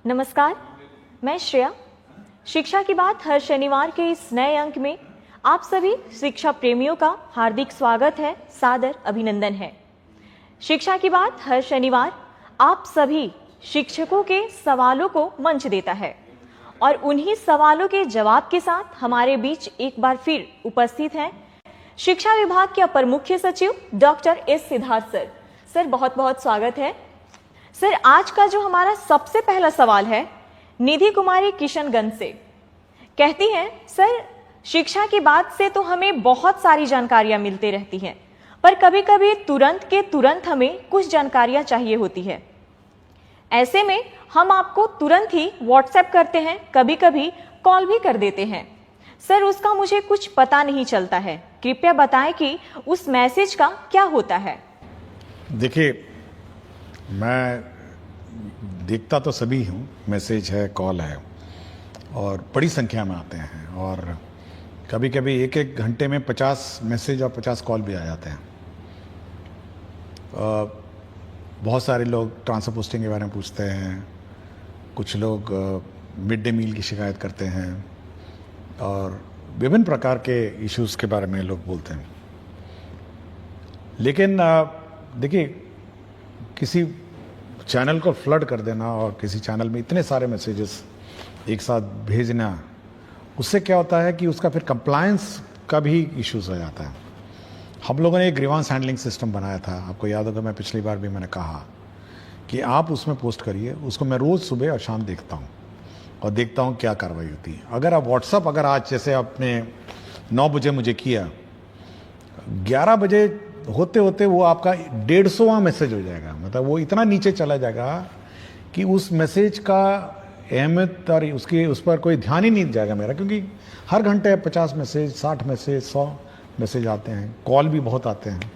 नमस्कार, मैं श्रेया। शिक्षा की बात हर शनिवार के इस नए अंक में आप सभी शिक्षा प्रेमियों का हार्दिक स्वागत है, सादर अभिनंदन है। शिक्षा की बात हर शनिवार आप सभी शिक्षकों के सवालों को मंच देता है और उन्हीं सवालों के जवाब के साथ हमारे बीच एक बार फिर उपस्थित हैं शिक्षा विभाग के अपर मुख्य सचिव doctor S Siddharth sir. Sir, बहुत बहुत स्वागत है। सर, आज का जो हमारा सबसे पहला सवाल है निधि कुमारी किशनगंज से, कहती हैं, सर शिक्षा की बात से तो हमें बहुत सारी जानकारियां मिलती रहती हैं, पर कभी कभी तुरंत के तुरंत हमें कुछ जानकारियां चाहिए होती है। ऐसे में हम आपको तुरंत ही व्हाट्सएप करते हैं, कभी कभी कॉल भी कर देते हैं। सर, उसका मुझे कुछ पता नहीं चलता है, कृपया बताएं कि उस मैसेज का क्या होता है। देखिए, मैं देखता तो सभी हूँ, मैसेज है, कॉल है और बड़ी संख्या में आते हैं और कभी कभी एक एक घंटे में 50 मैसेज और 50 कॉल भी आ जाते हैं। बहुत सारे लोग ट्रांसफर पोस्टिंग के बारे में पूछते हैं, कुछ लोग मिड डे मील की शिकायत करते हैं और विभिन्न प्रकार के इश्यूज़ के बारे में लोग बोलते हैं। लेकिन देखिए, किसी चैनल को फ्लड कर देना और किसी चैनल में इतने सारे मैसेजेस एक साथ भेजना, उससे क्या होता है कि उसका फिर कंप्लायंस का भी इश्यूज हो जाता है। हम लोगों ने एक ग्रीवांस हैंडलिंग सिस्टम बनाया था, आपको याद होगा, मैं पिछली बार भी मैंने कहा कि आप उसमें पोस्ट करिए, उसको मैं रोज़ सुबह और शाम देखता हूँ और देखता हूँ क्या कार्रवाई होती है। अगर आप व्हाट्सअप, अगर आज जैसे आपने 9 बजे मुझे किया, 11 बजे होते होते वो आपका 150वां मैसेज हो जाएगा, मतलब वो इतना नीचे चला जाएगा कि उस मैसेज का अहमियत और उस पर कोई ध्यान ही नहीं जाएगा मेरा, क्योंकि हर घंटे 50 मैसेज, 60 मैसेज, 100 मैसेज आते हैं, कॉल भी बहुत आते हैं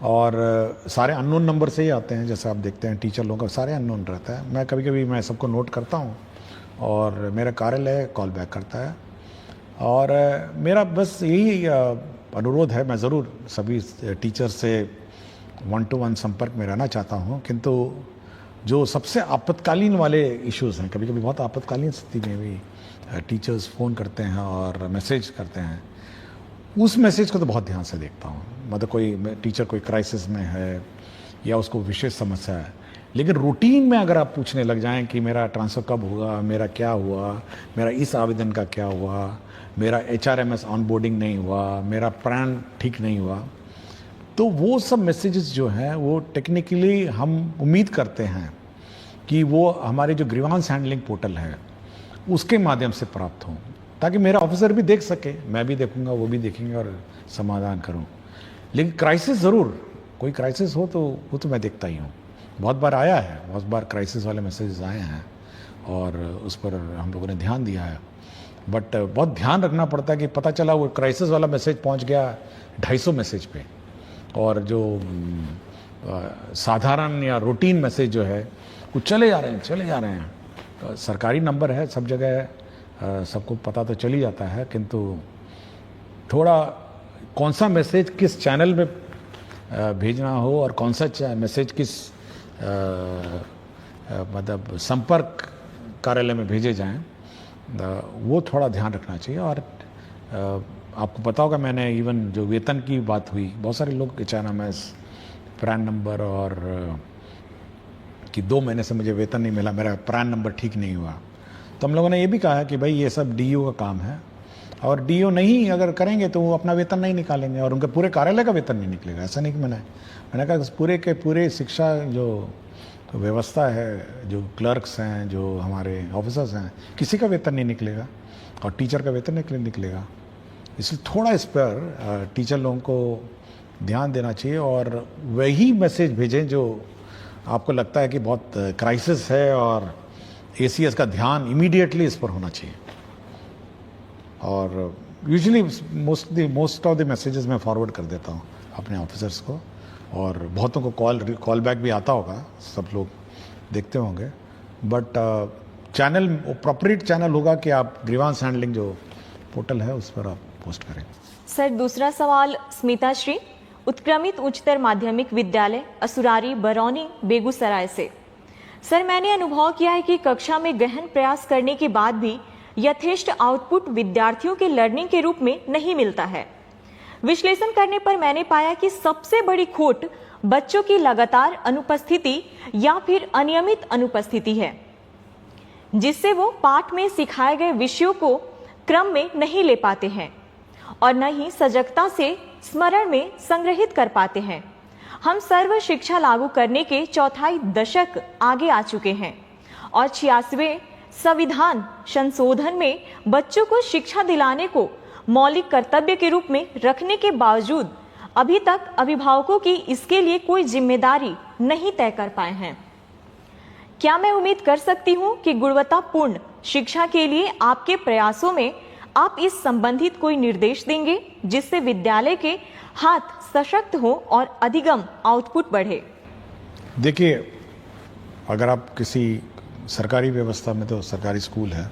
और सारे अननोन नंबर से ही आते हैं। जैसे आप देखते हैं टीचर लोगों का सारे अननोन रहता है। मैं कभी कभी मैं सबको नोट करता हूँ और मेरा कार्यालय कॉल बैक करता है और मेरा बस यही अनुरोध है, मैं ज़रूर सभी टीचर से 1-to-1 संपर्क में रहना चाहता हूँ, किंतु जो सबसे आपातकालीन वाले इश्यूज़ हैं, कभी कभी बहुत आपातकालीन स्थिति में भी टीचर्स फ़ोन करते हैं और मैसेज करते हैं, उस मैसेज को तो बहुत ध्यान से देखता हूँ। मतलब कोई टीचर कोई क्राइसिस में है या उसको विशेष समस्या है। लेकिन रूटीन में अगर आप पूछने लग जाएं कि मेरा ट्रांसफ़र कब होगा, मेरा क्या हुआ, मेरा इस आवेदन का क्या हुआ, मेरा HRMS ऑनबोर्डिंग नहीं हुआ, मेरा प्राण ठीक नहीं हुआ, तो वो सब मैसेजेस जो हैं वो टेक्निकली हम उम्मीद करते हैं कि वो हमारे जो ग्रीवांस हैंडलिंग पोर्टल है उसके माध्यम से प्राप्त हों, ताकि मेरा ऑफिसर भी देख सके, मैं भी देखूंगा, वो भी देखेंगे और समाधान करूं। लेकिन क्राइसिस ज़रूर, कोई क्राइसिस हो तो वो तो मैं देखता ही हूँ। बहुत बार आया है, बहुत बार क्राइसिस वाले मैसेजेस आए हैं और उस पर हम लोगों ने ध्यान दिया है। बट बहुत ध्यान रखना पड़ता है कि पता चला वो क्राइसिस वाला मैसेज पहुंच गया 250 मैसेज पे और जो साधारण या रूटीन मैसेज जो है वो चले जा रहे हैं। तो सरकारी नंबर है, सब जगह सबको पता तो चल ही जाता है, किंतु थोड़ा कौन सा मैसेज किस चैनल में भेजना हो और कौन सा मैसेज किस मतलब संपर्क कार्यालय में भेजे जाएं, वो थोड़ा ध्यान रखना चाहिए। और आपको पता होगा, मैंने इवन जो वेतन की बात हुई, बहुत सारे लोग HRMS, प्रान नंबर और कि 2 महीने से मुझे वेतन नहीं मिला, मेरा प्रान नंबर ठीक नहीं हुआ, तो हम लोगों ने ये भी कहा कि भाई ये सब DO का काम है और DO नहीं अगर करेंगे तो वो अपना वेतन नहीं निकालेंगे और उनके पूरे कार्यालय का वेतन नहीं निकलेगा। ऐसा नहीं कि मैंने कहा पूरे के पूरे शिक्षा जो व्यवस्था है, जो क्लर्क्स हैं, जो हमारे ऑफिसर्स हैं, किसी का वेतन नहीं निकलेगा और टीचर का वेतन निकलेगा। इसलिए थोड़ा इस पर टीचर लोगों को ध्यान देना चाहिए और वही मैसेज भेजें जो आपको लगता है कि बहुत क्राइसिस है और ACS का ध्यान इमीडिएटली इस पर होना चाहिए। और usually most of the messages मैं फॉरवर्ड कर देता हूँ अपने ऑफिसर्स को और बहुतों को कॉल बैक भी आता होगा, सब लोग देखते होंगे। बट चैनल अप्रोप्रिएट चैनल होगा कि आप ग्रीवांस हैंडलिंग जो पोर्टल है उस पर आप पोस्ट करें। सर, दूसरा सवाल स्मिता श्री, उत्क्रमित उच्चतर माध्यमिक विद्यालय असुरारी, बरौनी, बेगूसराय से। सर, मैंने अनुभव किया है कि कक्षा में गहन प्रयास करने के बाद भी यथेष्ट आउटपुट विद्यार्थियों के लर्निंग के रूप में नहीं मिलता है। विश्लेषण करने पर मैंने पाया कि सबसे बड़ी खोट बच्चों की लगातार अनुपस्थिति या फिर अनियमित अनुपस्थिति है, जिससे वो पाठ में सिखाए गए विषयों को क्रम में नहीं ले पाते हैं और न ही सजगता से स्मरण में संग्रहित कर पाते हैं। हम सर्व शिक्षा लागू करने के चौथाई दशक आगे आ चुके हैं और 86वें संविधान संशोधन में बच्चों को शिक्षा दिलाने को मौलिक कर्तव्य के रूप में रखने के बावजूद अभी तक अभिभावकों की इसके लिए कोई जिम्मेदारी नहीं तय कर पाए हैं। क्या मैं उम्मीद कर सकती हूँ कि गुणवत्तापूर्ण शिक्षा के लिए आपके प्रयासों में आप इस संबंधित कोई निर्देश देंगे, जिससे विद्यालय के हाथ सशक्त हो और अधिगम आउटपुट बढ़े? देखिए, अगर आप किसी सरकारी व्यवस्था में, तो सरकारी स्कूल है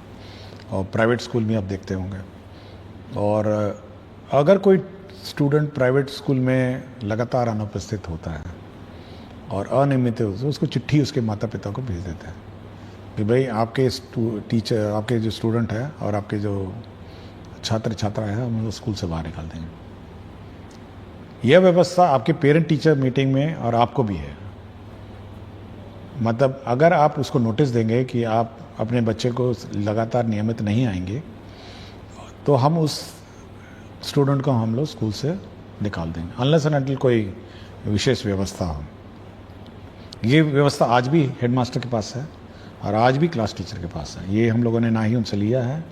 और प्राइवेट स्कूल में आप देखते होंगे, और अगर कोई स्टूडेंट प्राइवेट स्कूल में लगातार अनुपस्थित होता है और अनियमित होता है, उसको चिट्ठी उसके माता पिता को भेज देते हैं कि भाई आपके टीचर, आपके जो स्टूडेंट है और आपके जो छात्र छात्रा है, हम उनको स्कूल से बाहर निकाल देंगे। यह व्यवस्था आपके पेरेंट टीचर मीटिंग में और आपको भी है। मतलब अगर आप उसको नोटिस देंगे कि आप अपने बच्चे को लगातार नियमित नहीं आएंगे, तो हम उस स्टूडेंट को हम लोग स्कूल से निकाल देंगे, अनलेस एंड अनटिल कोई विशेष व्यवस्था हो। ये व्यवस्था आज भी हेडमास्टर के पास है और आज भी क्लास टीचर के पास है। ये हम लोगों ने ना ही उनसे लिया है।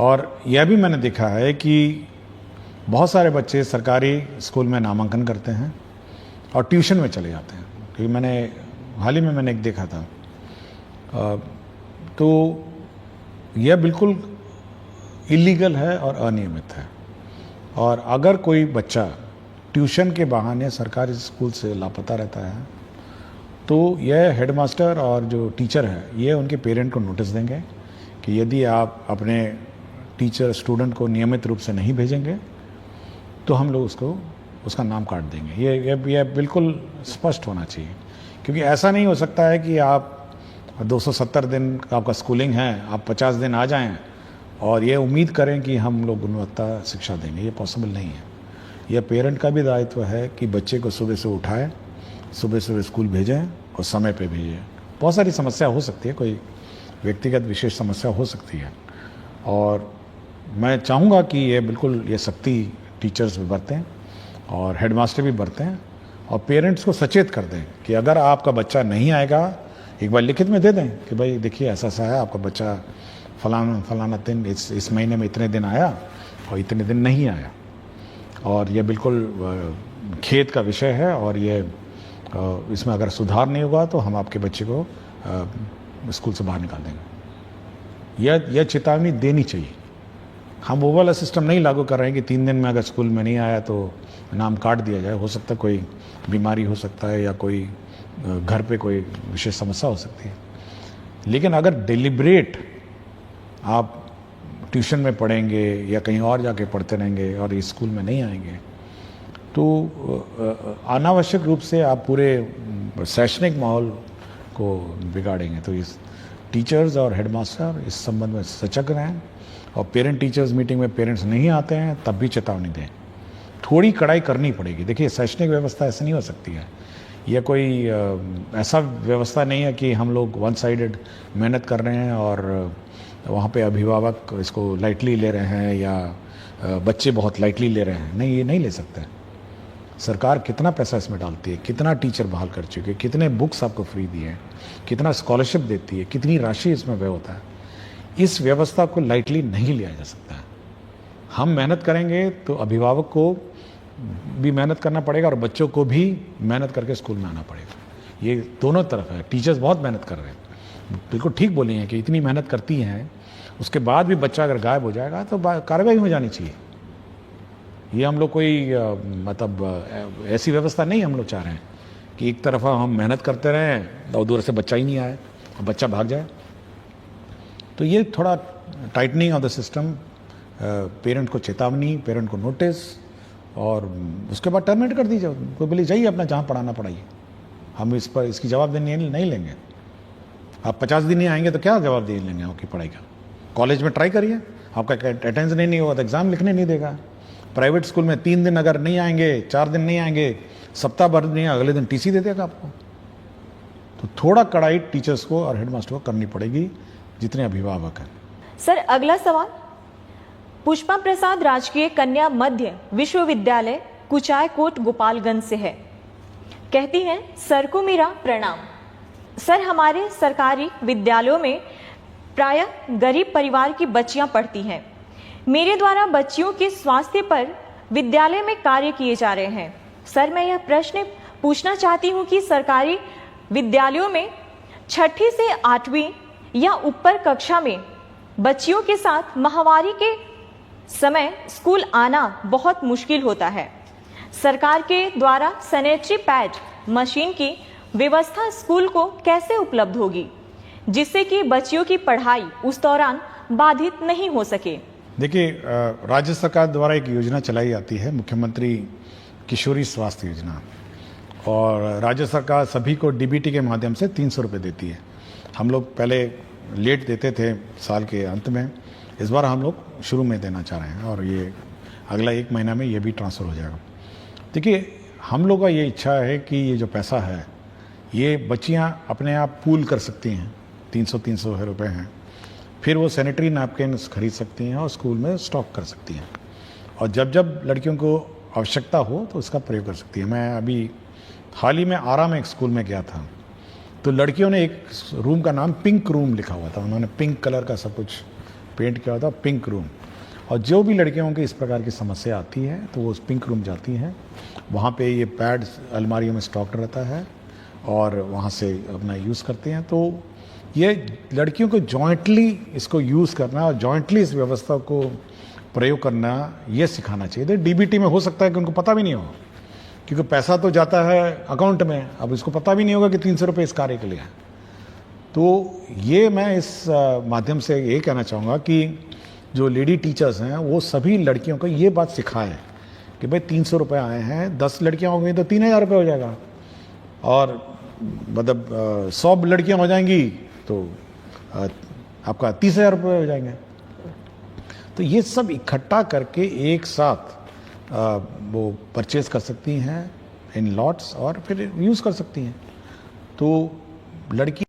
और यह भी मैंने देखा है कि बहुत सारे बच्चे सरकारी स्कूल में नामांकन करते हैं और ट्यूशन में चले जाते हैं। क्योंकि हाल ही में मैंने एक देखा था, तो यह बिल्कुल इलीगल है और अनियमित है। और अगर कोई बच्चा ट्यूशन के बहाने सरकारी स्कूल से लापता रहता है, तो यह हेडमास्टर और जो टीचर है, ये उनके पेरेंट को नोटिस देंगे कि यदि आप अपने टीचर स्टूडेंट को नियमित रूप से नहीं भेजेंगे, तो हम लोग उसका नाम काट देंगे। ये बिल्कुल स्पष्ट होना चाहिए, क्योंकि ऐसा नहीं हो सकता है कि आप 270 दिन का आपका स्कूलिंग है, आप 50 दिन आ जाएं और ये उम्मीद करें कि हम लोग गुणवत्ता शिक्षा देंगे। ये पॉसिबल नहीं है। यह पेरेंट का भी दायित्व है कि बच्चे को सुबह से उठाएं, सुबह सुबह स्कूल भेजें और समय पे भेजें। बहुत सारी समस्या हो सकती है, कोई व्यक्तिगत विशेष समस्या हो सकती है, और मैं चाहूँगा कि ये सख्ती टीचर्स भी बरतें और हेडमास्टर भी बरतें और पेरेंट्स को सचेत कर दें कि अगर आपका बच्चा नहीं आएगा, एक बार लिखित में दे दें कि भाई देखिए ऐसा है, आपका बच्चा फलाना दिन इस महीने में इतने दिन आया और इतने दिन नहीं आया, और ये बिल्कुल खेद का विषय है, और ये इसमें अगर सुधार नहीं होगा तो हम आपके बच्चे को स्कूल से बाहर निकाल देंगे। यह चेतावनी देनी चाहिए। हम वो वाला सिस्टम नहीं लागू कर रहे हैं कि 3 दिन में अगर स्कूल में नहीं आया तो नाम काट दिया जाए। हो सकता है कोई बीमारी हो सकता है या कोई घर पे कोई विशेष समस्या हो सकती है, लेकिन अगर डिलिब्रेट आप ट्यूशन में पढ़ेंगे या कहीं और जाके पढ़ते रहेंगे और इस स्कूल में नहीं आएंगे, तो अनावश्यक रूप से आप पूरे शैक्षणिक माहौल को बिगाड़ेंगे। तो इस टीचर्स और हेडमास्टर इस संबंध में सजग रहें, और पेरेंट टीचर्स मीटिंग में पेरेंट्स नहीं आते हैं तब भी चेतावनी दें। थोड़ी कड़ाई करनी पड़ेगी। देखिए, शैक्षणिक व्यवस्था ऐसे नहीं हो सकती है। यह कोई ऐसा व्यवस्था नहीं है कि हम लोग वन साइडेड मेहनत कर रहे हैं और वहाँ पे अभिभावक इसको लाइटली ले रहे हैं या बच्चे बहुत लाइटली ले रहे हैं। नहीं, ये नहीं ले सकते। सरकार कितना पैसा इसमें डालती है, कितना टीचर बहाल कर चुके हैं, कितने बुक्स आपको फ्री दिए हैं, कितना स्कॉलरशिप देती है, कितनी राशि इसमें व्यय होता है। इस व्यवस्था को लाइटली नहीं लिया जा सकता है। हम मेहनत करेंगे तो अभिभावक को भी मेहनत करना पड़ेगा और बच्चों को भी मेहनत करके स्कूल में आना पड़ेगा। ये दोनों तरफ है। टीचर्स बहुत मेहनत कर रहे हैं, बिल्कुल ठीक बोली हैं कि इतनी मेहनत करती हैं, उसके बाद भी बच्चा अगर गायब हो जाएगा तो कार्रवाई हो जानी चाहिए। ये हम लोग कोई मतलब ऐसी व्यवस्था नहीं हम लोग चाह रहे हैं कि एक तरफा हम मेहनत करते रहें और दूर से बच्चा ही नहीं आए और बच्चा भाग जाए। तो ये थोड़ा tightening of the system, parent को चेतावनी, पेरेंट को नोटिस, और उसके बाद टर्मिनेट कर दीजिए। कोई बोले जाइए अपना जहाँ पढ़ाना पढ़ाइए, हम इस पर इसकी जवाबदेही नहीं लेंगे। आप 50 दिन नहीं आएंगे तो क्या जवाब दे लेंगे आपकी पढ़ाई का? कॉलेज में ट्राई करिए, आपका अटेंडेंस नहीं होगा तो एग्जाम लिखने नहीं देगा। प्राइवेट स्कूल में 3 दिन अगर नहीं आएंगे, 4 दिन नहीं आएंगे, सप्ताह भर नहीं, अगले दिन टीसी दे देगा आपको। तो थोड़ा कड़ाई टीचर्स को और हेडमास्टर को करनी पड़ेगी, जितने अभिभावक हैं। सर अगला सवाल पुष्पा प्रसाद राजकीय कन्या मध्य विश्वविद्यालय कुचायकोट गोपालगंज से है। कहती हैं, सर को मेरा प्रणाम। सर हमारे सरकारी विद्यालयों में प्रायः गरीब परिवार की बच्चियां पढ़ती हैं। मेरे द्वारा बच्चियों के स्वास्थ्य पर विद्यालय में कार्य किए जा रहे हैं। सर मैं यह प्रश्न पूछना चाहती हूं कि सरकारी विद्यालयों में 6ठी से 8वीं या ऊपर कक्षा में बच्चियों के साथ माहवारी के समय स्कूल आना बहुत मुश्किल होता है। सरकार के द्वारा सैनिटरी पैड मशीन की व्यवस्था स्कूल को कैसे उपलब्ध होगी जिससे कि बच्चियों की पढ़ाई उस दौरान बाधित नहीं हो सके? देखिए, राज्य सरकार द्वारा एक योजना चलाई जाती है, मुख्यमंत्री किशोरी स्वास्थ्य योजना, और राज्य सरकार सभी को डीबीटी के माध्यम से 300 रुपये देती है। हम लोग पहले लेट देते थे साल के अंत में, इस बार हम लोग शुरू में देना चाह रहे हैं और ये अगला 1 महीना में ये भी ट्रांसफ़र हो जाएगा। देखिए, हम लोग का ये इच्छा है कि ये जो पैसा है ये बच्चियां अपने आप पूल कर सकती हैं, 300 रुपये हैं, फिर वो सैनिटरी नैपकिन खरीद सकती हैं और स्कूल में स्टॉक कर सकती हैं, और जब जब लड़कियों को आवश्यकता हो तो उसका प्रयोग कर सकती है। मैं अभी हाल ही में आरा में एक स्कूल में गया था, तो लड़कियों ने एक रूम का नाम पिंक रूम लिखा हुआ था, उन्होंने पिंक कलर का सब कुछ पेंट किया हुआ था, पिंक रूम। और जो भी लड़कियों की इस प्रकार की समस्या आती है तो वो उस पिंक रूम जाती हैं, वहाँ पे ये पैड अलमारियों में स्टॉक रहता है और वहाँ से अपना यूज़ करते हैं। तो ये लड़कियों को जॉइंटली इसको यूज़ करना और जॉइंटली इस व्यवस्था को प्रयोग करना ये सिखाना चाहिए। तो डीबीटी में हो सकता है कि उनको पता भी नहीं हो, क्योंकि पैसा तो जाता है अकाउंट में, अब इसको पता भी नहीं होगा कि 300 रुपये इस कार्य के लिए है। तो ये मैं इस माध्यम से ये कहना चाहूँगा कि जो लेडी टीचर्स हैं वो सभी लड़कियों को ये बात सिखाएं कि भाई 300 रुपये आए हैं, 10 लड़कियां हो गई तो 3000 रुपये हो जाएगा, और मतलब 100 लड़कियां हो जाएंगी तो आपका 30,000 रुपये हो जाएंगे। तो ये सब इकट्ठा करके एक साथ वो परचेज कर सकती हैं इन लॉट्स और फिर यूज़ कर सकती हैं। तो लड़की